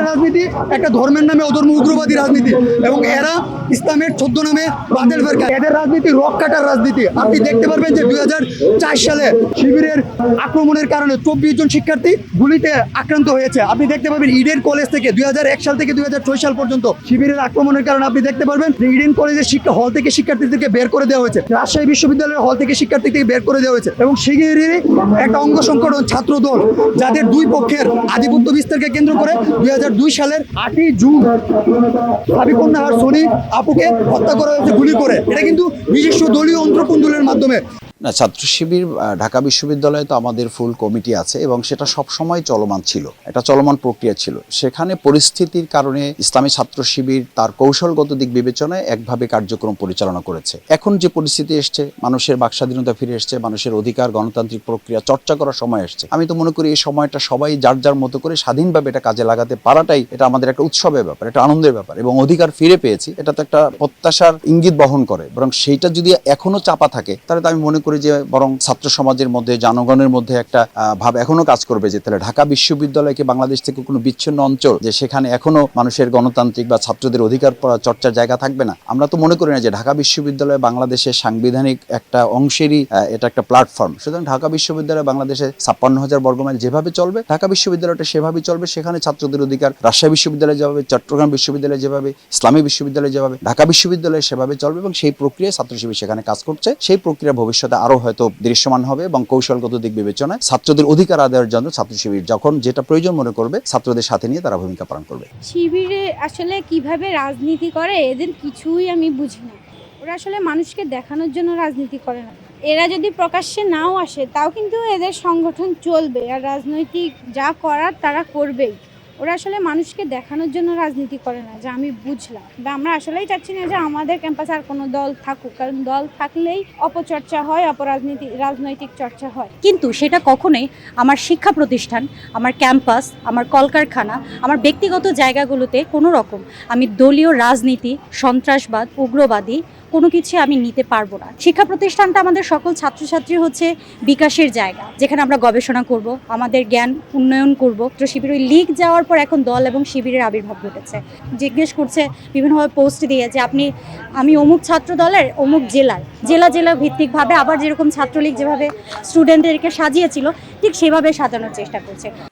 রাজনীতি একটা ধর্মের নামে অধর্ম উগ্রবাদী রাজনীতি, এবং এরা ইসলামের 14 নামে বাতিল ফেরকা। এদের রাজনীতি রক কাটার রাজনীতি। আপনি দেখতে পারবেন যে 2004 সালে শিবিরের আক্রমণের কারণে 24 জন শিক্ষার্থী গুলিতে আক্রান্ত হয়েছে। আপনি দেখতে পাবেন ইডেন কলেজ থেকে 2001 সাল থেকে 2006 সাল পর্যন্ত শিবিরের আক্রমণের কারণে আপনি দেখতে পারবেন যে ইডেন কলেজের শিক্ষা হল থেকে শিক্ষার্থীদেরকে বের করে দেওয়া হয়েছে, রাজশাহী বিশ্ববিদ্যালয়ের হল থেকে শিক্ষার্থীদেরকে বের করে দেওয়া হয়েছে। এবং শিগগিরই একটা অঙ্গ সংগঠন ছাত্র দল, যাদের দুই পক্ষের আধিপত্য বিস্তারকে কেন্দ্র করে 2002 সালের 8ই জুন সাবিকুন্নাহার সোনি আপুকে হত্যা করা হয়েছে গুলি করে। এটা কিন্তু নিজস্ব দলীয় অন্ত্রকুণ্ডলের মাধ্যমে না। ছাত্র শিবির ঢাকা বিশ্ববিদ্যালয়ে তো আমাদের ফুল কমিটি আছে এবং সেটা সব সময় চলমান ছিল, একটা চলমান প্রক্রিয়া ছিল। সেখানে পরিস্থিতির কারণে ইসলামী ছাত্র শিবির তার কৌশলগত দিক বিবেচনায় একভাবে কার্যক্রম পরিচালনা করেছে। এখন যে পরিস্থিতি এসছে, মানুষের বাকস্বাধীনতা ফিরে এসছে, মানুষের অধিকার গণতান্ত্রিক প্রক্রিয়া চর্চা করার সময় এসছে। আমি তো মনে করি এই সময়টা সবাই যার যার মতো করে স্বাধীনভাবে এটা কাজে লাগাতে পারাটাই এটা আমাদের একটা উৎসবের ব্যাপার, একটা আনন্দের ব্যাপার। এবং অধিকার ফিরে পেয়েছি, এটা তো একটা প্রত্যাশার ইঙ্গিত বহন করে। বরং সেইটা যদি এখনো চাপা থাকে তাহলে তো আমি মনে করি যে বরং ছাত্র সমাজের মধ্যে, জনগণের মধ্যে একটা ভাব এখনো কাজ করবে যে তাহলে ঢাকা বিশ্ববিদ্যালয়কে বাংলাদেশ থেকে কোনো বিচ্ছিন্ন অঞ্চল, যে সেখানে এখনো মানুষের গণতান্ত্রিক বা ছাত্রদের অধিকার চর্চার জায়গা থাকবে না। আমরা তো মনে করি না যে ঢাকা বিশ্ববিদ্যালয় বাংলাদেশের সাংবিধানিক একটা অংশেরই এটা একটা প্ল্যাটফর্ম। সুতরাং ঢাকা বিশ্ববিদ্যালয় বাংলাদেশে 56,000 বর্গমাইল যেভাবে চলবে, ঢাকা বিশ্ববিদ্যালয়টা সেভাবেই চলবে। সেখানে ছাত্রদের অধিকার রাজশাহী বিশ্ববিদ্যালয় যেভাবে, চট্টগ্রাম বিশ্ববিদ্যালয় যেভাবে, ইসলামী বিশ্ববিদ্যালয় যেভাবে, ঢাকা বিশ্ববিদ্যালয় সেভাবে চলবে। এবং সেই প্রক্রিয়ায় ছাত্র শিবির সেখানে কাজ করছে। সেই প্রক্রিয়া ভবিষ্যতে আরো হয়তো দৃশ্যমান হবে এবং কৌশলগত দিক বিবেচনায় ছাত্রদের অধিকার আদায়ের জন্য ছাত্র শিবির যখন যেটা প্রয়োজন মনে করবে ছাত্রদের সাথে নিয়ে তারা ভূমিকা পালন করবে। শিবিরে আসলে কিভাবে রাজনীতি করে এদের কিছুই আমি বুঝি না। ওরা আসলে মানুষকে দেখানোর জন্য রাজনীতি করে না। এরা যদি প্রকাশ্যে নাও আসে তাও কিন্তু এদের সংগঠন চলবে, আর রাজনৈতিক যা করার তারা করবেই। ওরা আসলে মানুষকে দেখানোর জন্য রাজনীতি করে না, যা আমি বুঝলাম। বা আমরা আসলেই চাচ্ছি না যে আমাদের ক্যাম্পাসে আর কোনো দল থাকুক, কারণ দল থাকলেই অপচর্চা হয়, রাজনৈতিক চর্চা হয়। কিন্তু সেটা কখনোই আমার শিক্ষা প্রতিষ্ঠান, আমার ক্যাম্পাস, আমার কলকারখানা, আমার ব্যক্তিগত জায়গাগুলোতে কোনো রকম আমি দলীয় রাজনীতি, সন্ত্রাসবাদ, উগ্রবাদী কোনো কিছু আমি নিতে পারবো না। শিক্ষা প্রতিষ্ঠানটা আমাদের সকল ছাত্রছাত্রী হচ্ছে বিকাশের জায়গা, যেখানে আমরা গবেষণা করব, আমাদের জ্ঞান উন্নয়ন করব। তো শিবির ওই লিগ যাওয়ার পর এখন দল এবং শিবিরের আবির্ভাব ঘটেছে। জিজ্ঞেস করছে বিভিন্নভাবে পোস্ট দিয়ে যে আমি অমুক ছাত্র দলের অমুক জেলা ভিত্তিকভাবে, আবার যেরকম ছাত্রলীগ যেভাবে স্টুডেন্টদেরকে সাজিয়েছিল ঠিক সেভাবে সাজানোর চেষ্টা করছে।